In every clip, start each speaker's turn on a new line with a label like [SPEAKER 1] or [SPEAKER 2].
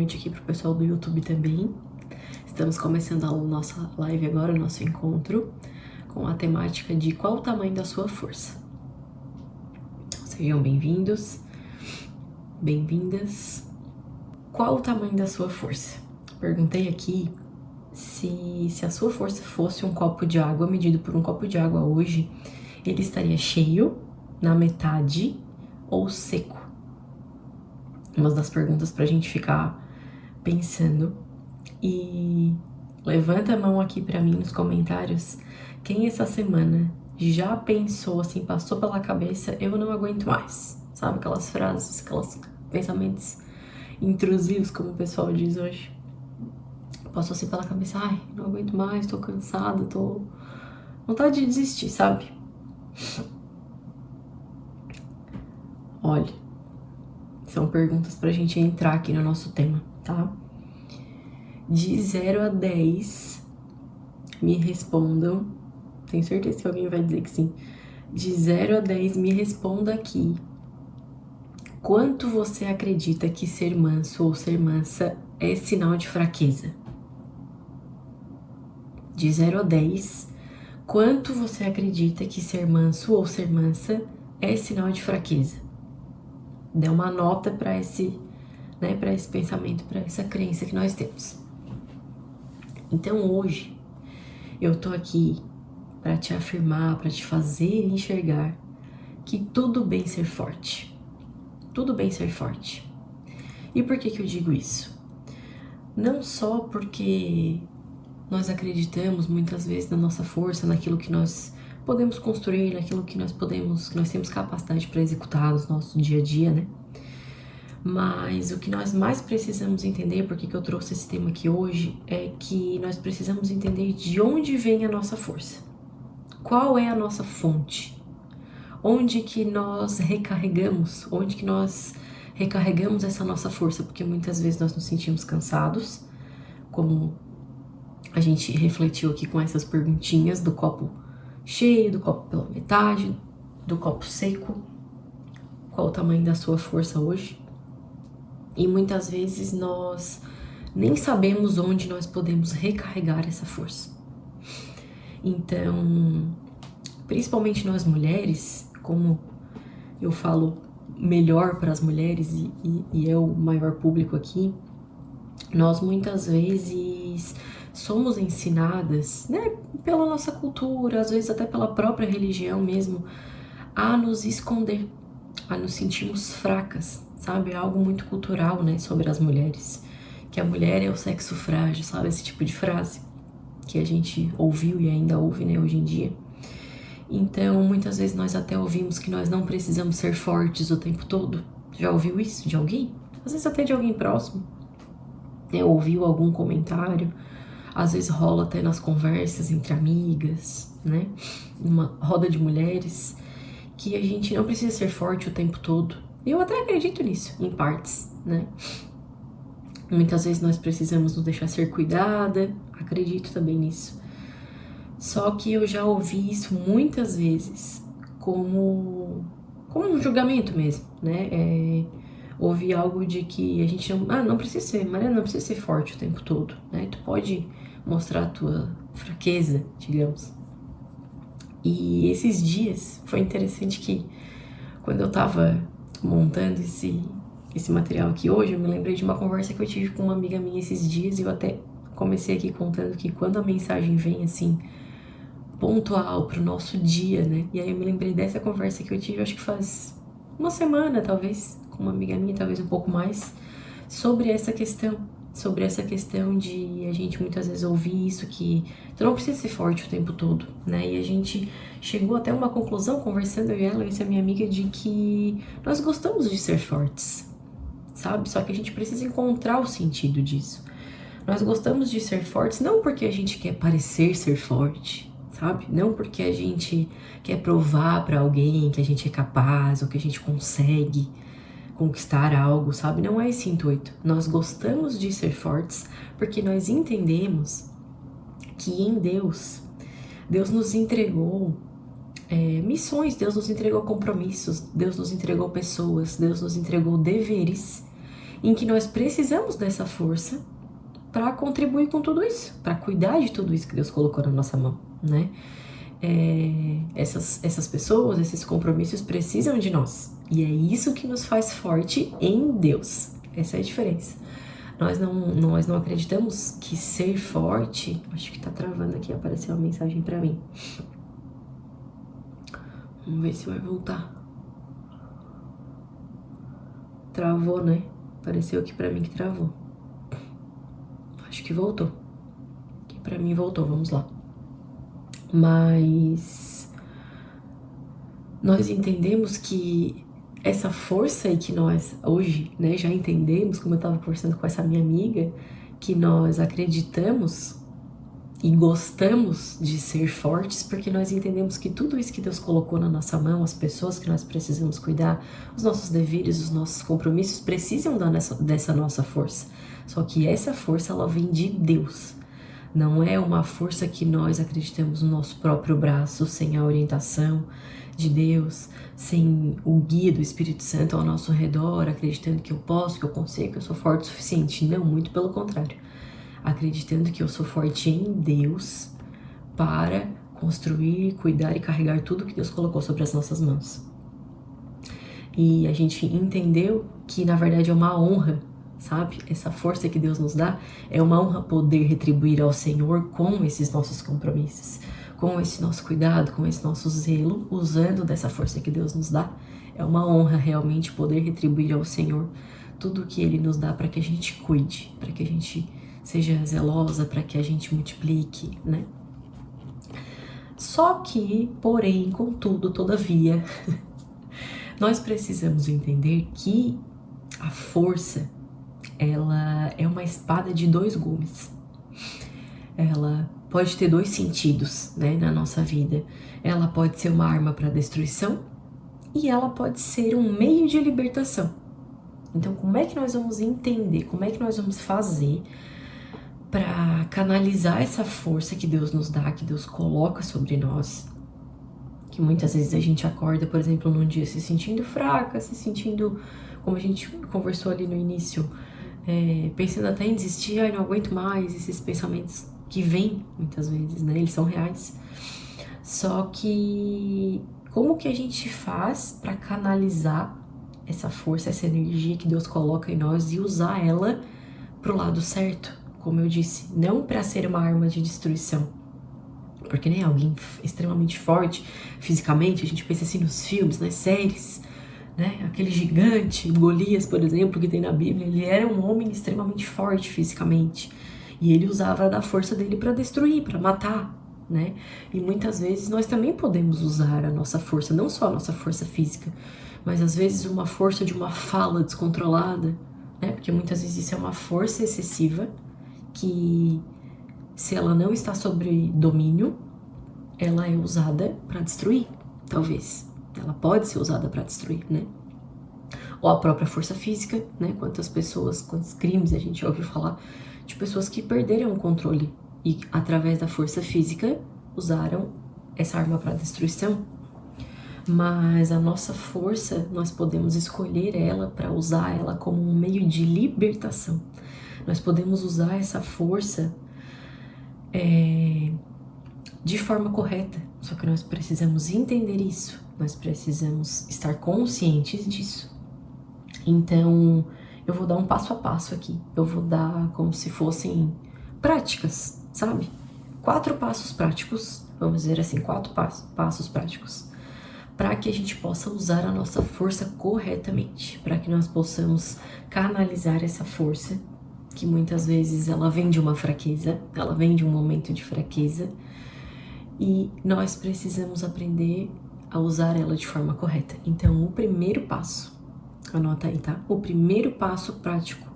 [SPEAKER 1] noite aqui pro pessoal do YouTube também. Estamos começando a nossa live agora, o nosso encontro, com a temática de qual o tamanho da sua força. Sejam bem-vindos, bem-vindas. Qual o tamanho da sua força? Perguntei aqui se a sua força fosse um copo de água, medido por um copo de água hoje, ele estaria cheio, na metade ou seco? Uma das perguntas pra gente ficar pensando. E levanta a mão aqui pra mim nos comentários, quem essa semana já pensou assim, passou pela cabeça, eu não aguento mais, sabe? Aquelas frases, aqueles pensamentos intrusivos, como o pessoal diz hoje. Passou assim pela cabeça, ai, não aguento mais, tô cansada, tô vontade de desistir, sabe? Olha, são perguntas pra gente entrar aqui no nosso tema, tá? De 0 a 10, me respondam. Tenho certeza que alguém vai dizer que sim. De 0 a 10, me responda aqui. Quanto você acredita que ser manso ou ser mansa é sinal de fraqueza? De 0 a 10, quanto você acredita que ser manso ou ser mansa é sinal de fraqueza? Dê uma nota para esse pensamento, para essa crença que nós temos. Então hoje eu tô aqui para te afirmar, para te fazer enxergar que tudo bem ser forte. Tudo bem ser forte. E por que eu digo isso? Não só porque nós acreditamos muitas vezes na nossa força, naquilo que nós podemos construir, naquilo que nós temos capacidade para executar no nosso dia a dia, né? Mas o que nós mais precisamos entender, por que eu trouxe esse tema aqui hoje, é que nós precisamos entender de onde vem a nossa força. Qual é a nossa fonte? Onde que nós recarregamos? Onde que nós recarregamos essa nossa força? Porque muitas vezes nós nos sentimos cansados, como a gente refletiu aqui com essas perguntinhas do copo cheio, do copo pela metade, do copo seco. Qual o tamanho da sua força hoje? E muitas vezes nós nem sabemos onde nós podemos recarregar essa força. Então, principalmente nós mulheres, como eu falo melhor para as mulheres e é o maior público aqui, nós muitas vezes somos ensinadas, né, pela nossa cultura, às vezes até pela própria religião mesmo, a nos esconder, a nos sentirmos fracas, sabe? É algo muito cultural, né, sobre as mulheres, que a mulher é o sexo frágil, sabe? Esse tipo de frase que a gente ouviu e ainda ouve, né, hoje em dia. Então, muitas vezes nós até ouvimos que nós não precisamos ser fortes o tempo todo. Já ouviu isso de alguém? Às vezes até de alguém próximo, né? Ouviu algum comentário, às vezes rola até nas conversas entre amigas, né? Numa roda de mulheres, que a gente não precisa ser forte o tempo todo. Eu até acredito nisso, em partes, né? Muitas vezes nós precisamos nos deixar ser cuidada, acredito também nisso. Só que eu já ouvi isso muitas vezes como um julgamento mesmo, né? Ouvi algo de que a gente não precisa ser, Mariana, não precisa ser forte o tempo todo, né? Tu pode mostrar a tua fraqueza, digamos. E esses dias foi interessante que quando eu tava montando esse material aqui hoje, eu me lembrei de uma conversa que eu tive com uma amiga minha esses dias e eu até comecei aqui contando que quando a mensagem vem assim, pontual pro nosso dia, né? E aí eu me lembrei dessa conversa que eu tive, acho que faz uma semana, talvez, com uma amiga minha, talvez um pouco mais, sobre essa questão de a gente muitas vezes ouvir isso, que tu não precisa ser forte o tempo todo, né? E a gente chegou até uma conclusão, conversando eu e ela, essa minha amiga, de que nós gostamos de ser fortes, sabe? Só que a gente precisa encontrar o sentido disso. Nós gostamos de ser fortes não porque a gente quer parecer ser forte, sabe? Não porque a gente quer provar pra alguém que a gente é capaz ou que a gente consegue conquistar algo, sabe? Não é esse intuito. Nós gostamos de ser fortes porque nós entendemos que em Deus nos entregou missões, Deus nos entregou compromissos, Deus nos entregou pessoas, Deus nos entregou deveres em que nós precisamos dessa força para contribuir com tudo isso, para cuidar de tudo isso que Deus colocou na nossa mão, né? Essas pessoas, esses compromissos precisam de nós. E é isso que nos faz forte em Deus. Essa é a diferença. Nós não acreditamos que ser forte... Acho que tá travando aqui, apareceu uma mensagem pra mim. Vamos ver se vai voltar. Travou, né? Apareceu aqui pra mim que travou. Acho que voltou. Aqui pra mim voltou, vamos lá. Mas nós entendemos que essa força aí que nós hoje, né, já entendemos, como eu estava conversando com essa minha amiga, que nós acreditamos e gostamos de ser fortes, porque nós entendemos que tudo isso que Deus colocou na nossa mão, as pessoas que nós precisamos cuidar, os nossos deveres, os nossos compromissos, precisam dessa nossa força. Só que essa força, ela vem de Deus. Não é uma força que nós acreditamos no nosso próprio braço, sem a orientação de Deus, sem o guia do Espírito Santo ao nosso redor, acreditando que eu posso, que eu consigo, que eu sou forte o suficiente. Não, muito pelo contrário. Acreditando que eu sou forte em Deus para construir, cuidar e carregar tudo que Deus colocou sobre as nossas mãos. E a gente entendeu que, na verdade, é uma honra, sabe? Essa força que Deus nos dá, é uma honra poder retribuir ao Senhor com esses nossos compromissos, com esse nosso cuidado, com esse nosso zelo, usando dessa força que Deus nos dá. É uma honra realmente poder retribuir ao Senhor tudo que Ele nos dá para que a gente cuide, para que a gente seja zelosa, para que a gente multiplique, né? Só que, porém, contudo, todavia, nós precisamos entender que a força, ela é uma espada de dois gumes. Ela pode ter dois sentidos, né, na nossa vida. Ela pode ser uma arma para destruição e ela pode ser um meio de libertação. Então, como é que nós vamos entender, como é que nós vamos fazer para canalizar essa força que Deus nos dá, que Deus coloca sobre nós? Que muitas vezes a gente acorda, por exemplo, num dia se sentindo fraca, se sentindo, como a gente conversou ali no início, pensando até em desistir, não aguento mais, esses pensamentos que vêm muitas vezes, né? Eles são reais. Só que como que a gente faz para canalizar essa força, essa energia que Deus coloca em nós e usar ela pro lado certo? Como eu disse, não para ser uma arma de destruição. Porque, né, alguém extremamente forte fisicamente, a gente pensa assim nos filmes, nas séries, né? Aquele gigante, Golias, por exemplo, que tem na Bíblia, ele era um homem extremamente forte fisicamente. E ele usava da força dele para destruir, para matar, né? E muitas vezes nós também podemos usar a nossa força, não só a nossa força física, mas às vezes uma força de uma fala descontrolada, né? Porque muitas vezes isso é uma força excessiva que, se ela não está sob domínio, ela é usada para destruir, talvez. Ela pode ser usada para destruir, né? Ou a própria força física, né? Quantos crimes a gente já ouviu falar de pessoas que perderam o controle e, através da força física, usaram essa arma para destruição. Mas a nossa força, nós podemos escolher ela para usar ela como um meio de libertação. Nós podemos usar essa força de forma correta, só que nós precisamos entender isso, nós precisamos estar conscientes disso. Então, eu vou dar um passo a passo aqui, eu vou dar como se fossem práticas, sabe? 4 passos práticos, vamos dizer assim, 4 passos práticos, para que a gente possa usar a nossa força corretamente, para que nós possamos canalizar essa força, que muitas vezes ela vem de uma fraqueza, ela vem de um momento de fraqueza, e nós precisamos aprender a usar ela de forma correta. Então, o primeiro passo, anota aí, tá? O primeiro passo prático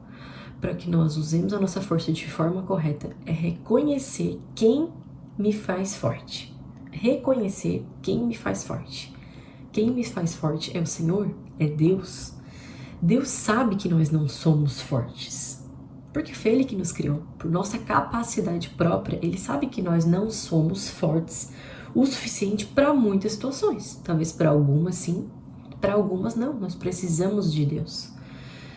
[SPEAKER 1] para que nós usemos a nossa força de forma correta é reconhecer quem me faz forte. Reconhecer quem me faz forte. Quem me faz forte é o Senhor, é Deus. Deus sabe que nós não somos fortes, porque foi Ele que nos criou. Por nossa capacidade própria, Ele sabe que nós não somos fortes o suficiente para muitas situações. Talvez para algumas sim, para algumas não. Nós precisamos de Deus.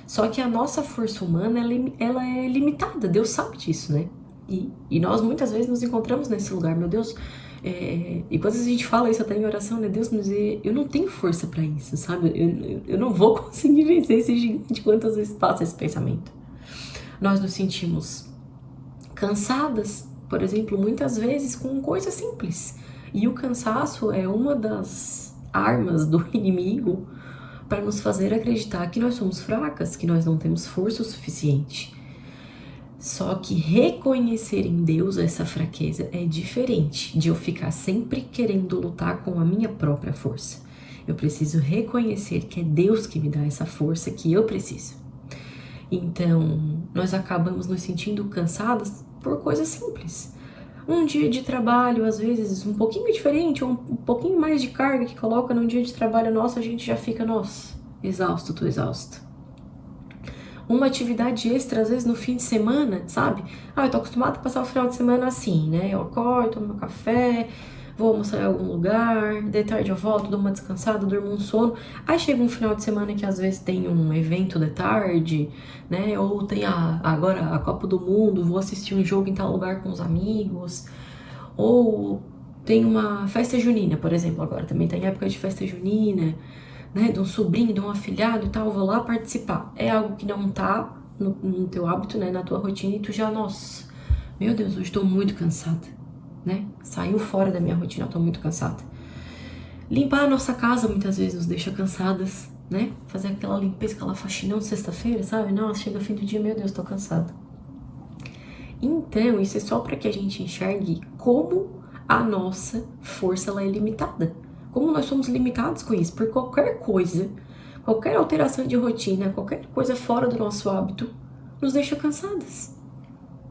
[SPEAKER 1] Só que a nossa força humana, ela é limitada, Deus sabe disso, né? E nós muitas vezes nos encontramos nesse lugar, meu Deus. E quando a gente fala isso até em oração, né? Deus nos diz, eu não tenho força pra isso, sabe? Eu não vou conseguir vencer esse gigante. Quantas vezes passa esse pensamento? Nós nos sentimos cansadas, por exemplo, muitas vezes com coisas simples. E o cansaço é uma das armas do inimigo para nos fazer acreditar que nós somos fracas, que nós não temos força o suficiente. Só que reconhecer em Deus essa fraqueza é diferente de eu ficar sempre querendo lutar com a minha própria força. Eu preciso reconhecer que é Deus que me dá essa força que eu preciso. Então, nós acabamos nos sentindo cansadas por coisas simples. Um dia de trabalho, às vezes, um pouquinho diferente, ou um pouquinho mais de carga que coloca num dia de trabalho nosso, a gente já fica, nossa, exausto, tô exausta. Uma atividade extra, às vezes, no fim de semana, sabe? Eu tô acostumada a passar o final de semana assim, né? Eu acordo, tomo meu café, vou almoçar em algum lugar, de tarde eu volto, dou uma descansada, durmo um sono. Aí chega um final de semana que às vezes tem um evento de tarde, né? Ou tem agora a Copa do Mundo, vou assistir um jogo em tal lugar com os amigos. Ou tem uma festa junina, por exemplo, agora também tá em época de festa junina, né? De um sobrinho, de um afilhado e tal, vou lá participar. É algo que não tá no teu hábito, né? Na tua rotina e tu já, nossa, meu Deus, hoje tô muito cansada. Né? Saiu fora da minha rotina, eu tô muito cansada. Limpar a nossa casa muitas vezes nos deixa cansadas, né? Fazer aquela limpeza, aquela faxinão de sexta-feira, sabe? Nossa, chega o fim do dia, meu Deus, tô cansada. Então, isso é só para que a gente enxergue como a nossa força ela é limitada. Como nós somos limitados com isso, por qualquer coisa, qualquer alteração de rotina, qualquer coisa fora do nosso hábito, nos deixa cansadas.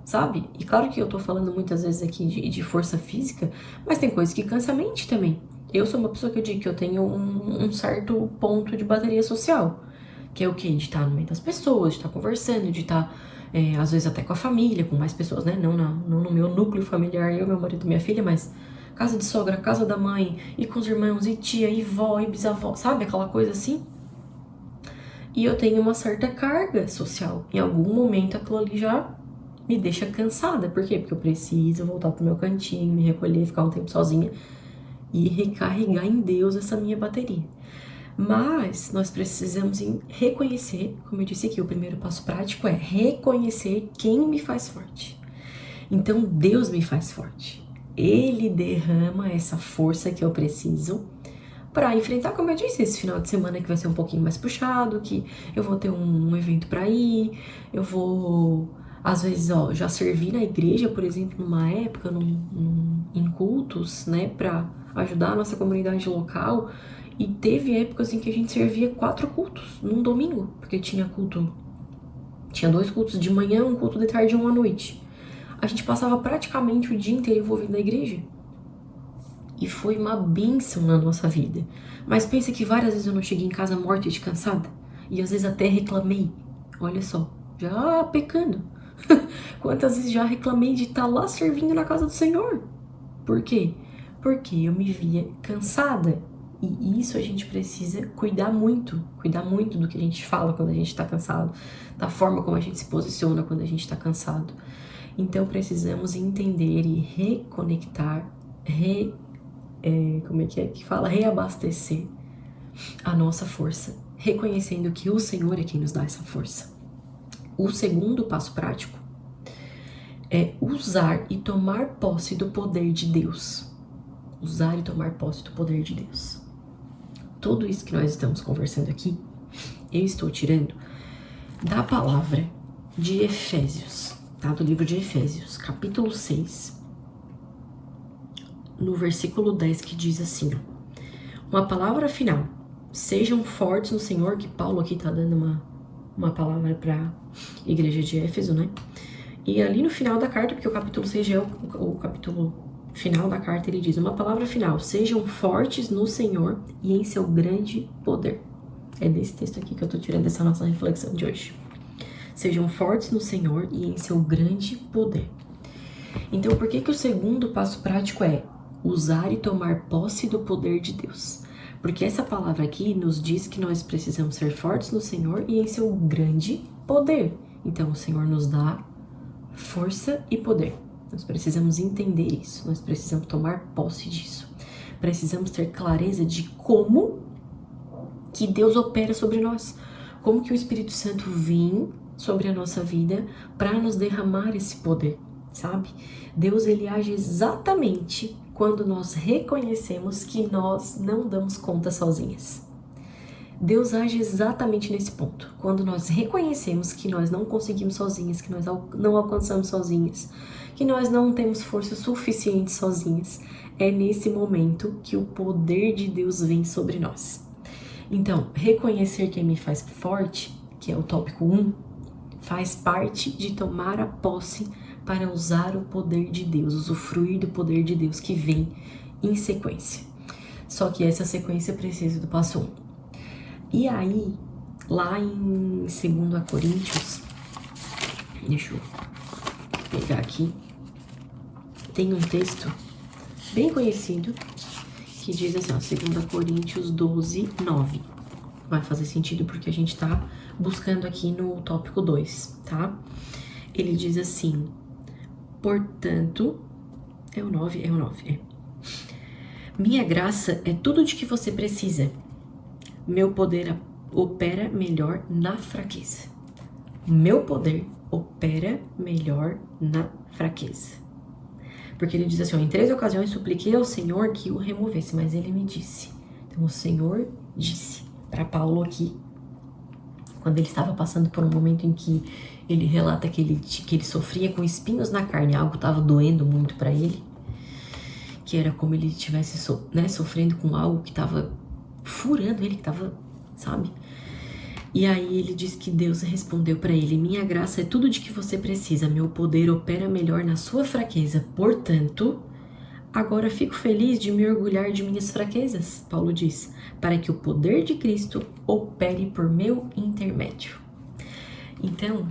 [SPEAKER 1] Sabe? E claro que eu tô falando muitas vezes aqui de força física, mas tem coisas que cansa a mente também. Eu sou uma pessoa que eu digo que eu tenho um certo ponto de bateria social, que é o quê? De estar no meio das pessoas, de estar conversando, de estar, às vezes até com a família, com mais pessoas, né? Não no meu núcleo familiar, eu, meu marido e minha filha, mas casa de sogra, casa da mãe, e com os irmãos, e tia, e vó, e bisavó, sabe? Aquela coisa assim. E eu tenho uma certa carga social. Em algum momento aquilo ali já me deixa cansada. Por quê? Porque eu preciso voltar pro meu cantinho, me recolher, ficar um tempo sozinha e recarregar em Deus essa minha bateria. Mas nós precisamos reconhecer, como eu disse aqui, o primeiro passo prático é reconhecer quem me faz forte. Então Deus me faz forte. Ele derrama essa força que eu preciso para enfrentar, como eu disse, esse final de semana que vai ser um pouquinho mais puxado, que eu vou ter um evento para ir, eu vou, às vezes, já servi na igreja, por exemplo, numa época, em cultos, né, para ajudar a nossa comunidade local, e teve épocas em que a gente servia 4 cultos num domingo, porque tinha 2 cultos de manhã, um culto de tarde e um à noite. A gente passava praticamente o dia inteiro envolvido na igreja. E foi uma bênção na nossa vida. Mas pensa que várias vezes eu não cheguei em casa morta e cansada. E às vezes até reclamei. Olha só, já pecando. Quantas vezes já reclamei de estar lá servindo na casa do Senhor. Por quê? Porque eu me via cansada. E isso a gente precisa cuidar muito do que a gente fala quando a gente está cansado, da forma como a gente se posiciona quando a gente está cansado. Então precisamos entender e reconectar, reabastecer a nossa força, reconhecendo que o Senhor é quem nos dá essa força. O segundo passo prático é usar e tomar posse do poder de Deus. Usar e tomar posse do poder de Deus. Tudo isso que nós estamos conversando aqui, eu estou tirando da palavra de Efésios, tá? Do livro de Efésios, capítulo 6, no versículo 10, que diz assim, uma palavra final, sejam fortes no Senhor, que Paulo aqui tá dando uma palavra para a igreja de Éfeso, né? E ali no final da carta, porque o capítulo 6 já é o capítulo final da carta, ele diz, uma palavra final, sejam fortes no Senhor e em seu grande poder. É desse texto aqui que eu tô tirando essa nossa reflexão de hoje. Sejam fortes no Senhor e em seu grande poder. Então, por que o segundo passo prático é usar e tomar posse do poder de Deus? Porque essa palavra aqui nos diz que nós precisamos ser fortes no Senhor e em seu grande poder. Então, o Senhor nos dá força e poder. Nós precisamos entender isso, nós precisamos tomar posse disso. Precisamos ter clareza de como que Deus opera sobre nós, como que o Espírito Santo vem sobre a nossa vida para nos derramar esse poder, sabe? Deus, ele age exatamente quando nós reconhecemos que nós não damos conta sozinhas. Deus age exatamente nesse ponto, quando nós reconhecemos que nós não conseguimos sozinhas, que nós não alcançamos sozinhas, que nós não temos força suficiente sozinhas. É nesse momento que o poder de Deus vem sobre nós. Então, reconhecer quem me faz forte, que é o tópico 1, faz parte de tomar a posse para usar o poder de Deus, usufruir do poder de Deus que vem em sequência. Só que essa sequência precisa do passo 1. E aí, lá em 2 Coríntios, deixa eu pegar aqui, tem um texto bem conhecido que diz assim, ó, 2 Coríntios 12, 9. Vai fazer sentido porque a gente tá buscando aqui no tópico 2, tá? Ele diz assim, portanto, é o 9. Minha graça é tudo de que você precisa. Meu poder opera melhor na fraqueza. Meu poder opera melhor na fraqueza. Porque ele diz assim, ó, em 3 ocasiões supliquei ao Senhor que o removesse, mas ele me disse. Então o Senhor disse para Paulo aqui, quando ele estava passando por um momento em que ele relata que ele sofria com espinhos na carne, algo estava doendo muito para ele, que era como ele estivesse sofrendo com algo que estava furando ele, que estava, sabe? E aí ele diz que Deus respondeu para ele, minha graça é tudo de que você precisa, meu poder opera melhor na sua fraqueza, portanto, agora fico feliz de me orgulhar de minhas fraquezas, Paulo diz, para que o poder de Cristo opere por meu intermédio. Então,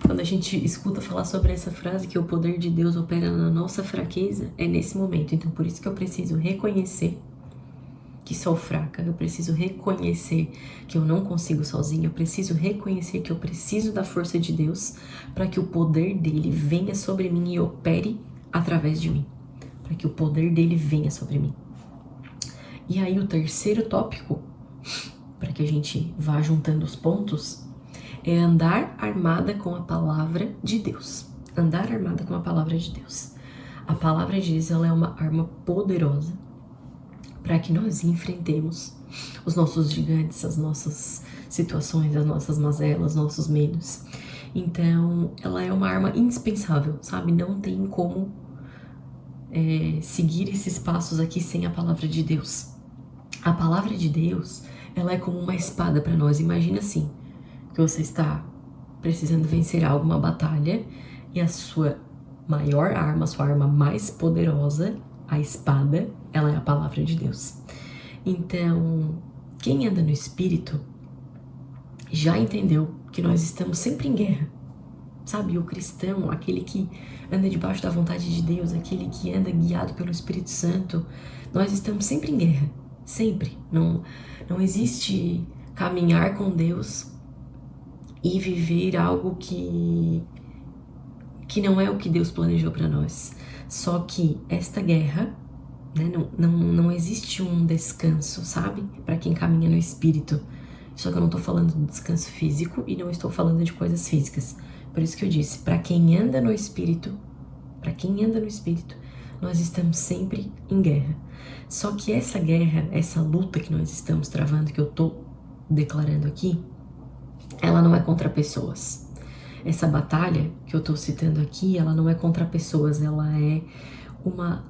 [SPEAKER 1] quando a gente escuta falar sobre essa frase, que o poder de Deus opera na nossa fraqueza, é nesse momento. Então, por isso que eu preciso reconhecer que sou fraca, eu preciso reconhecer que eu não consigo sozinha, eu preciso reconhecer que eu preciso da força de Deus para que o poder dele venha sobre mim e opere através de mim, para que o poder dele venha sobre mim. E aí o terceiro tópico, para que a gente vá juntando os pontos, é andar armada com a palavra de Deus. Andar armada com a palavra de Deus. A palavra de Deus, ela é uma arma poderosa para que nós enfrentemos os nossos gigantes, as nossas situações, as nossas mazelas, nossos medos. Então, ela é uma arma indispensável, sabe? Não tem como seguir esses passos aqui sem a palavra de Deus. A palavra de Deus, ela é como uma espada para nós. Imagina assim, que você está precisando vencer alguma batalha e a sua maior arma, a sua arma mais poderosa, a espada, ela é a palavra de Deus. Então, quem anda no Espírito já entendeu que nós estamos sempre em guerra, sabe? O cristão, aquele que anda debaixo da vontade de Deus, aquele que anda guiado pelo Espírito Santo, nós estamos sempre em guerra, sempre. Não existe caminhar com Deus e viver algo que não é o que Deus planejou para nós. Só que esta guerra, né, não existe um descanso, sabe? Para quem caminha no Espírito. Só que eu não tô falando de descanso físico e não estou falando de coisas físicas. Por isso que eu disse, para quem anda no Espírito, nós estamos sempre em guerra. Só que essa guerra, essa luta que nós estamos travando, que eu tô declarando aqui, ela não é contra pessoas. Essa batalha que eu tô citando aqui, ela não é contra pessoas, ela é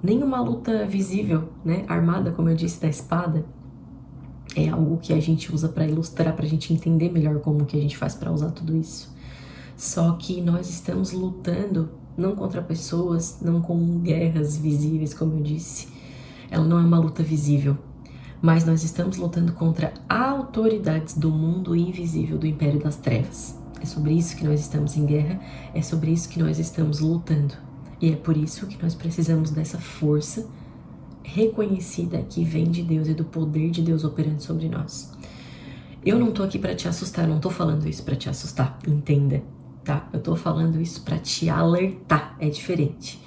[SPEAKER 1] nem uma luta visível, né? Armada, como eu disse, da espada. É algo que a gente usa para ilustrar, pra gente entender melhor como que a gente faz para usar tudo isso. Só que nós estamos lutando não contra pessoas, não com guerras visíveis, como eu disse. Ela não é uma luta visível. Mas nós estamos lutando contra autoridades do mundo invisível, do império das trevas. É sobre isso que nós estamos em guerra, é sobre isso que nós estamos lutando. E é por isso que nós precisamos dessa força reconhecida que vem de Deus e do poder de Deus operando sobre nós. Eu não tô aqui para te assustar, eu não tô falando isso para te assustar, entenda, tá? Eu tô falando isso para te alertar, é diferente.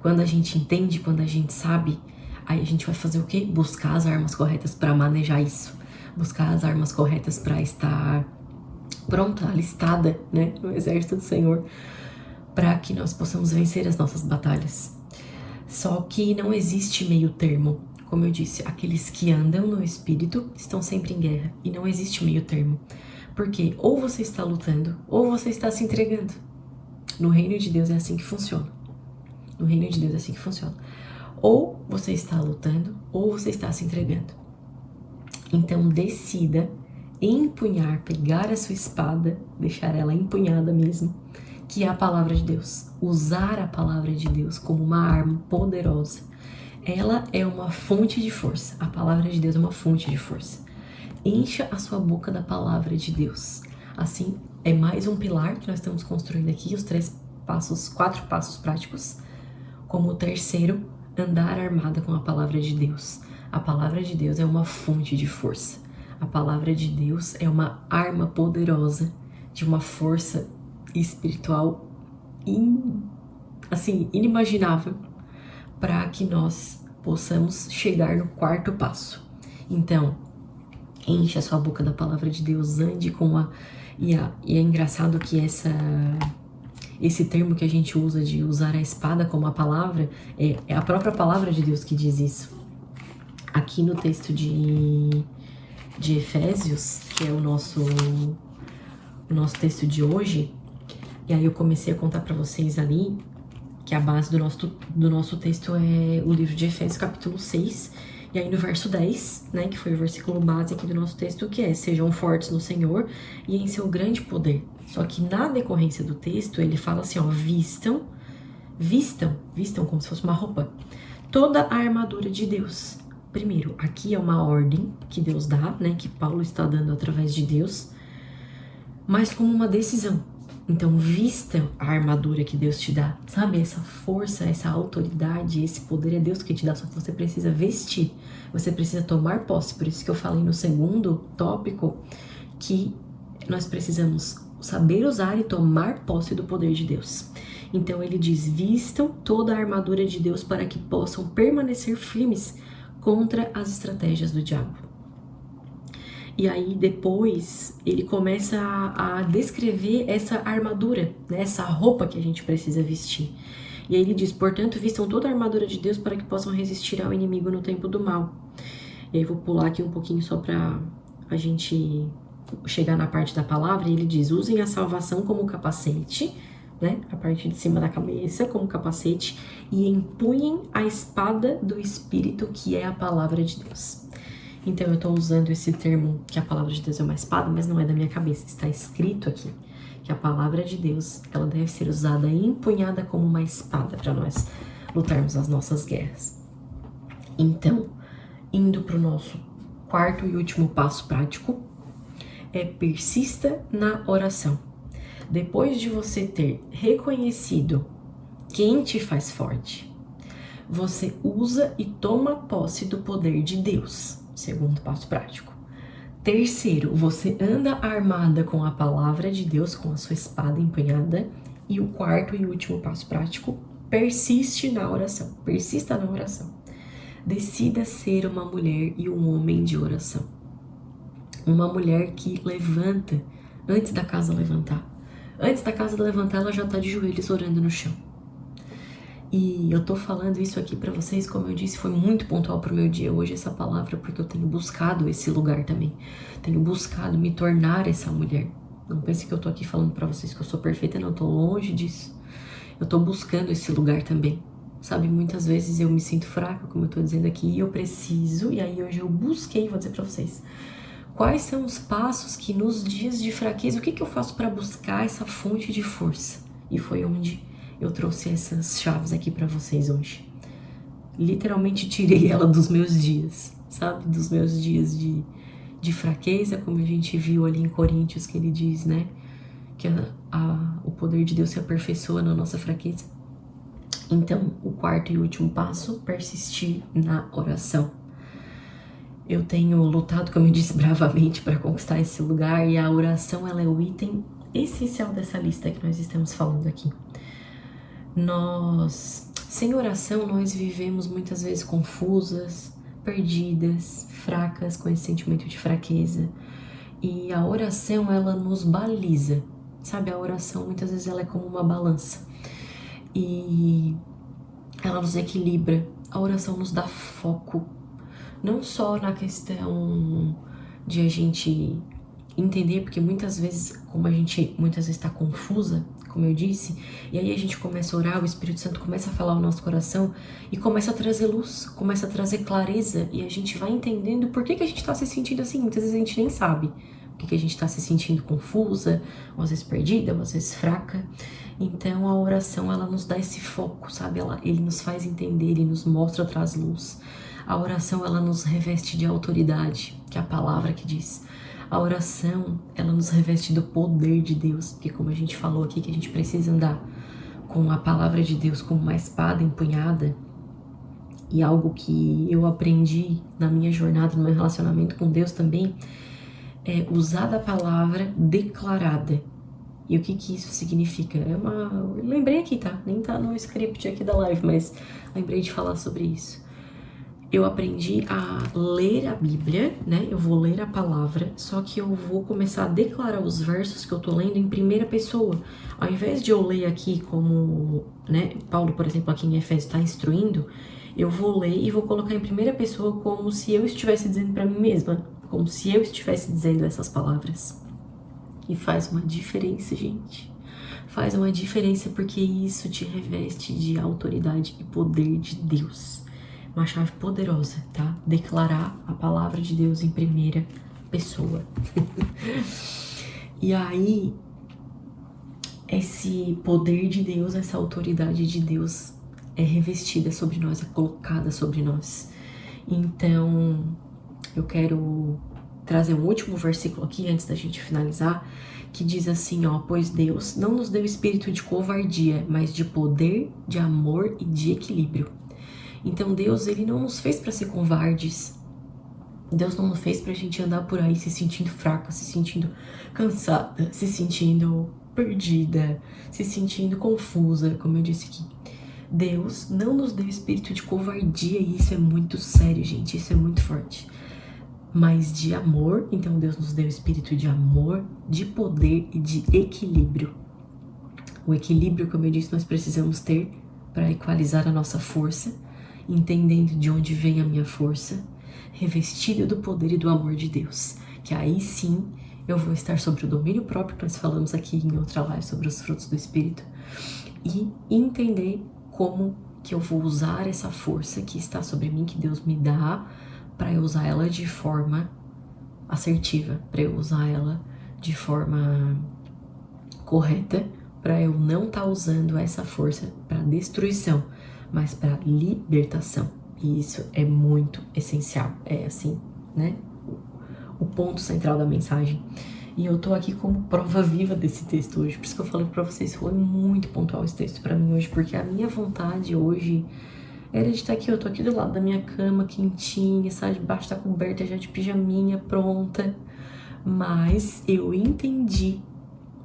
[SPEAKER 1] Quando a gente entende, quando a gente sabe, aí a gente vai fazer o quê? Buscar as armas corretas para manejar isso. Buscar as armas corretas para estar pronta, alistada, né, no exército do Senhor, para que nós possamos vencer as nossas batalhas. Só que não existe meio termo. Como eu disse, aqueles que andam no Espírito estão sempre em guerra. E não existe meio termo. Porque ou você está lutando, ou você está se entregando. No reino de Deus é assim que funciona. No reino de Deus é assim que funciona. Ou você está lutando, ou você está se entregando. Então decida empunhar, pegar a sua espada, deixar ela empunhada mesmo, que é a palavra de Deus. Usar a palavra de Deus como uma arma poderosa. Ela é uma fonte de força. A palavra de Deus é uma fonte de força. Encha a sua boca da palavra de Deus. Assim, é mais um pilar que nós estamos construindo aqui, os 4 passos práticos. Como o terceiro, andar armada com a palavra de Deus. A palavra de Deus é uma fonte de força. A palavra de Deus é uma arma poderosa de uma força espiritual inimaginável, para que nós possamos chegar no 4º passo. Então, enche a sua boca da palavra de Deus, ande com a... E é engraçado que esse termo que a gente usa de usar a espada como a palavra, é a própria palavra de Deus que diz isso. Aqui no texto de Efésios, que é o nosso texto de hoje, e aí eu comecei a contar para vocês ali, que a base do nosso texto é o livro de Efésios, capítulo 6, e aí no verso 10, né, que foi o versículo base aqui do nosso texto, que é: sejam fortes no Senhor e em seu grande poder. Só que na decorrência do texto, ele fala assim, ó, vistam como se fosse uma roupa, toda a armadura de Deus. Primeiro, aqui é uma ordem que Deus dá, né, que Paulo está dando através de Deus, mas como uma decisão. Então, vista a armadura que Deus te dá, sabe? Essa força, essa autoridade, esse poder é Deus que te dá, só que você precisa vestir, você precisa tomar posse. Por isso que eu falei no segundo tópico que nós precisamos saber usar e tomar posse do poder de Deus. Então, ele diz: vistam toda a armadura de Deus para que possam permanecer firmes contra as estratégias do diabo. E aí depois ele começa a descrever essa armadura, né, essa roupa que a gente precisa vestir. E aí ele diz: portanto, vistam toda a armadura de Deus para que possam resistir ao inimigo no tempo do mal. E aí vou pular aqui um pouquinho só para a gente chegar na parte da palavra. E ele diz: usem a salvação como capacete, né, a parte de cima da cabeça como capacete, e empunhem a espada do Espírito, que é a palavra de Deus. Então eu tô usando esse termo, que a palavra de Deus é uma espada, mas não é da minha cabeça, está escrito aqui que a palavra de Deus, ela deve ser usada e empunhada como uma espada para nós lutarmos as nossas guerras. Então, indo para o nosso 4º e último passo prático, persista na oração. Depois de você ter reconhecido quem te faz forte, você usa e toma posse do poder de Deus. Segundo passo prático. Terceiro, você anda armada com a palavra de Deus, com a sua espada empunhada. E o 4º e último passo prático, persiste na oração. Persista na oração. Decida ser uma mulher e um homem de oração. Uma mulher que levanta antes da casa levantar. Antes da casa levantar, ela já tá de joelhos orando no chão. E eu tô falando isso aqui pra vocês, como eu disse, foi muito pontual pro meu dia hoje essa palavra, porque eu tenho buscado esse lugar também. Tenho buscado me tornar essa mulher. Não pense que eu tô aqui falando pra vocês que eu sou perfeita, não, eu tô longe disso. Eu tô buscando esse lugar também. Sabe, muitas vezes eu me sinto fraca, como eu tô dizendo aqui, e eu preciso, e aí hoje eu busquei, vou dizer pra vocês, quais são os passos que nos dias de fraqueza, o que eu faço pra buscar essa fonte de força? E foi onde eu trouxe essas chaves aqui pra vocês hoje. Literalmente tirei ela dos meus dias, sabe? Dos meus dias de fraqueza, como a gente viu ali em Coríntios, que ele diz, né? Que o poder de Deus se aperfeiçoa na nossa fraqueza. Então, o quarto e último passo, persistir na oração. Eu tenho lutado, como eu disse, bravamente para conquistar esse lugar, e a oração, ela é o item essencial dessa lista que nós estamos falando aqui. Sem oração, nós vivemos muitas vezes confusas, perdidas, fracas, com esse sentimento de fraqueza. E a oração, ela nos baliza, sabe? A oração, muitas vezes, ela é como uma balança. E ela nos equilibra. A oração nos dá foco. Não só na questão de a gente entender, porque muitas vezes, como a gente muitas vezes está confusa, como eu disse, e aí a gente começa a orar, o Espírito Santo começa a falar ao nosso coração e começa a trazer luz, começa a trazer clareza, e a gente vai entendendo por que a gente está se sentindo assim. Muitas vezes a gente nem sabe por que a gente está se sentindo confusa, ou às vezes perdida, ou às vezes fraca. Então a oração, ela nos dá esse foco, sabe? Ele nos faz entender, ele nos mostra, traz luz. A oração, ela nos reveste de autoridade, que é a palavra que diz. A oração, ela nos reveste do poder de Deus, porque como a gente falou aqui, que a gente precisa andar com a palavra de Deus como uma espada empunhada, e algo que eu aprendi na minha jornada, no meu relacionamento com Deus também, é usar da palavra declarada. E o que isso significa? Eu lembrei aqui, tá? Nem tá no script aqui da live, mas lembrei de falar sobre isso. Eu aprendi a ler a Bíblia, né? Eu vou ler a palavra, só que eu vou começar a declarar os versos que eu tô lendo em primeira pessoa. Ao invés de eu ler aqui como, né, Paulo, por exemplo, aqui em Efésios está instruindo, eu vou ler e vou colocar em primeira pessoa como se eu estivesse dizendo para mim mesma, como se eu estivesse dizendo essas palavras. E faz uma diferença, gente. Faz uma diferença, porque isso te reveste de autoridade e poder de Deus. Uma chave poderosa, tá? Declarar a palavra de Deus em primeira pessoa. E aí, esse poder de Deus, essa autoridade de Deus é revestida sobre nós, é colocada sobre nós. Então, eu quero trazer um último versículo aqui, antes da gente finalizar, que diz assim, ó: pois Deus não nos deu espírito de covardia, mas de poder, de amor e de equilíbrio. Então Deus, ele não nos fez para ser covardes. Deus não nos fez pra gente andar por aí se sentindo fraca, se sentindo cansada, se sentindo perdida, se sentindo confusa, como eu disse aqui. Deus não nos deu espírito de covardia, e isso é muito sério, gente, isso é muito forte. Mas de amor. Então Deus nos deu espírito de amor, de poder e de equilíbrio. O equilíbrio, como eu disse, nós precisamos ter para equalizar a nossa força, entendendo de onde vem a minha força, revestido do poder e do amor de Deus, que aí sim eu vou estar sobre o domínio próprio, que nós falamos aqui em outra live sobre os frutos do Espírito, e entender como que eu vou usar essa força que está sobre mim, que Deus me dá, para eu usar ela de forma assertiva, para eu usar ela de forma correta, para eu não estar usando essa força para destruição, mas para libertação. E isso é muito essencial, é assim, né? O ponto central da mensagem. E eu tô aqui como prova viva desse texto hoje, por isso que eu falei pra vocês, foi muito pontual esse texto pra mim hoje, porque a minha vontade hoje era de estar aqui. Eu tô aqui do lado da minha cama, quentinha, sabe, debaixo da coberta, já de pijaminha, pronta. Mas eu entendi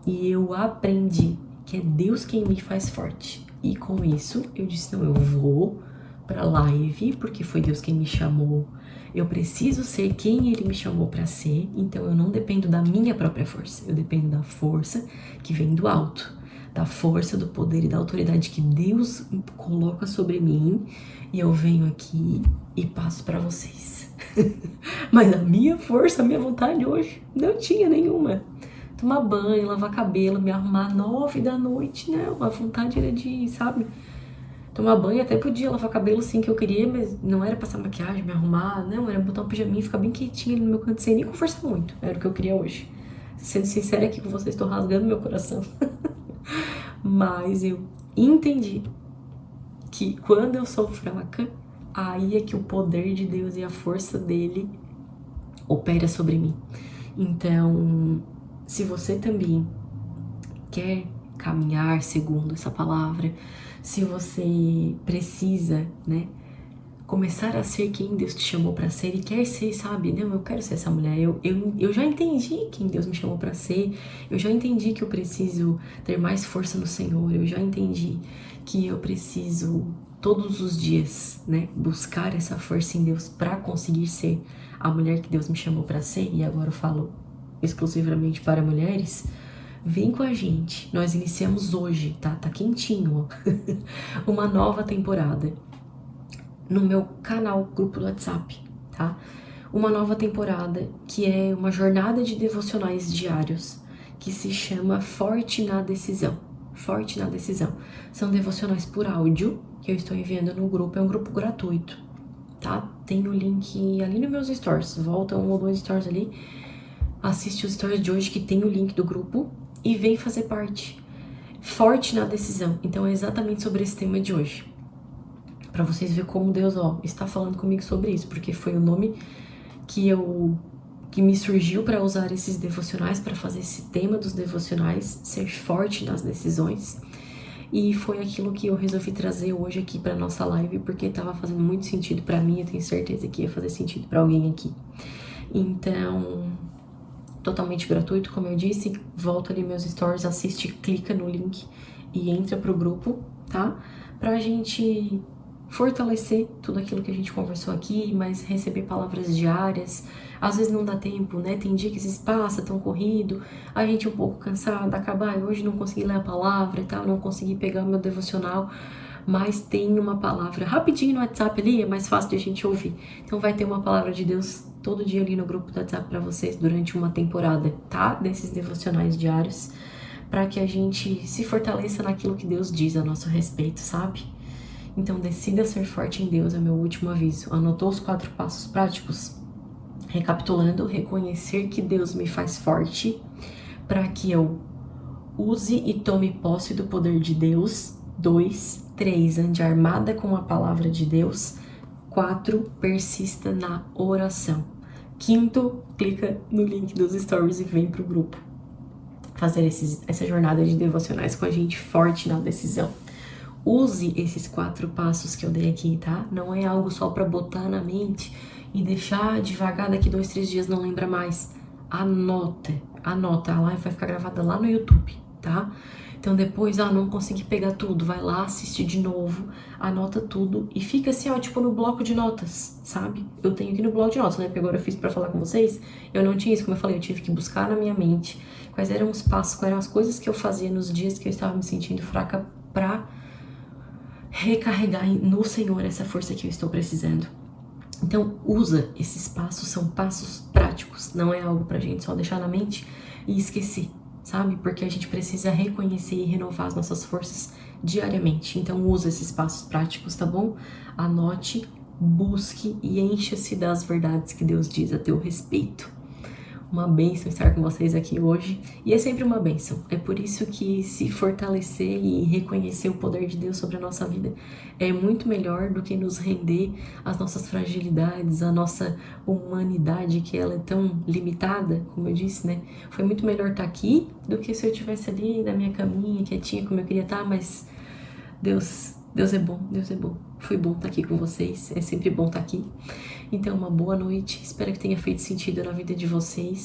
[SPEAKER 1] e eu aprendi que é Deus quem me faz forte. E com isso, eu disse, não, eu vou pra live, porque foi Deus quem me chamou. Eu preciso ser quem Ele me chamou pra ser, então eu não dependo da minha própria força. Eu dependo da força que vem do alto, da força, do poder e da autoridade que Deus coloca sobre mim, e eu venho aqui e passo pra vocês. Mas a minha força, a minha vontade hoje, não tinha nenhuma. Tomar banho, lavar cabelo, me arrumar 9 da noite, né? A vontade era de, sabe, tomar banho. Até podia lavar cabelo sim, que eu queria, mas não era passar maquiagem, me arrumar, não, era botar um pijaminha e ficar bem quietinha ali no meu canto, sem nem conversar muito. Era o que eu queria hoje. Sendo sincera aqui com vocês, tô rasgando meu coração. Mas eu entendi que quando eu sou fraca, aí é que o poder de Deus e a força dele opera sobre mim. Então, se você também quer caminhar segundo essa palavra, se você precisa, né, começar a ser quem Deus te chamou para ser e quer ser, sabe? Não, eu quero ser essa mulher. Eu já entendi quem Deus me chamou para ser. Eu já entendi que eu preciso ter mais força no Senhor. Eu já entendi que eu preciso todos os dias, né, buscar essa força em Deus para conseguir ser a mulher que Deus me chamou para ser. E agora eu falo exclusivamente para mulheres. Vem com a gente. Nós iniciamos hoje, tá? Tá quentinho, ó. Uma nova temporada no meu canal, grupo do WhatsApp, tá? Uma nova temporada que é uma jornada de devocionais diários que se chama Forte na Decisão. Forte na Decisão. São devocionais por áudio que eu estou enviando no grupo, é um grupo gratuito, tá? Tem o link ali nos meus stories, volta 1 ou 2 stories ali, assiste os stories de hoje que tem o link do grupo e vem fazer parte. Forte na Decisão. Então é exatamente sobre esse tema de hoje. Para vocês verem como Deus, ó, está falando comigo sobre isso, porque foi o nome que me surgiu para usar esses devocionais, para fazer esse tema dos devocionais, ser forte nas decisões. E foi aquilo que eu resolvi trazer hoje aqui para nossa live, porque estava fazendo muito sentido para mim, eu tenho certeza que ia fazer sentido para alguém aqui. Então, totalmente gratuito, como eu disse, volta ali meus stories, assiste, clica no link e entra pro grupo, tá? Pra gente fortalecer tudo aquilo que a gente conversou aqui, mas receber palavras diárias. Às vezes não dá tempo, né? Tem dia que se passa tão corrido, a gente um pouco cansado, acabar, hoje não consegui ler a palavra e tal, não consegui pegar o meu devocional, mas tem uma palavra rapidinho no WhatsApp ali, é mais fácil de a gente ouvir. Então vai ter uma palavra de Deus todo dia ali no grupo do WhatsApp para vocês durante uma temporada, tá? Desses devocionais diários, para que a gente se fortaleça naquilo que Deus diz a nosso respeito, sabe? Então, decida ser forte em Deus, é meu último aviso. Anotou os 4 passos práticos? Recapitulando, reconhecer que Deus me faz forte para que eu use e tome posse do poder de Deus. 2, 3, ande armada com a palavra de Deus. 4, persista na oração. 5, clica no link dos stories e vem pro grupo fazer essa jornada de devocionais com a gente, forte na decisão. Use esses 4 passos que eu dei aqui, tá? Não é algo só para botar na mente e deixar devagar, daqui 2, 3 dias não lembra mais. Anota, a live vai ficar gravada lá no YouTube, tá? Então depois, não consegui pegar tudo, vai lá, assiste de novo, anota tudo e fica assim, ó, tipo no bloco de notas, sabe? Eu tenho aqui no bloco de notas, né? Porque agora eu fiz pra falar com vocês, eu não tinha isso, como eu falei, eu tive que buscar na minha mente quais eram os passos, quais eram as coisas que eu fazia nos dias que eu estava me sentindo fraca pra recarregar no Senhor essa força que eu estou precisando. Então, usa esses passos, são passos práticos, não é algo pra gente só deixar na mente e esquecer, sabe? Porque a gente precisa reconhecer e renovar as nossas forças diariamente. Então, usa esses passos práticos, tá bom? Anote, busque e encha-se das verdades que Deus diz a teu respeito. Uma bênção estar com vocês aqui hoje, e é sempre uma bênção. É por isso que se fortalecer e reconhecer o poder de Deus sobre a nossa vida é muito melhor do que nos render às nossas fragilidades, à nossa humanidade, que ela é tão limitada, como eu disse, né? Foi muito melhor estar aqui do que se eu estivesse ali na minha caminha, quietinha, como eu queria estar, mas Deus é bom, Deus é bom. Foi bom estar aqui com vocês, é sempre bom estar aqui. Então, uma boa noite, espero que tenha feito sentido na vida de vocês.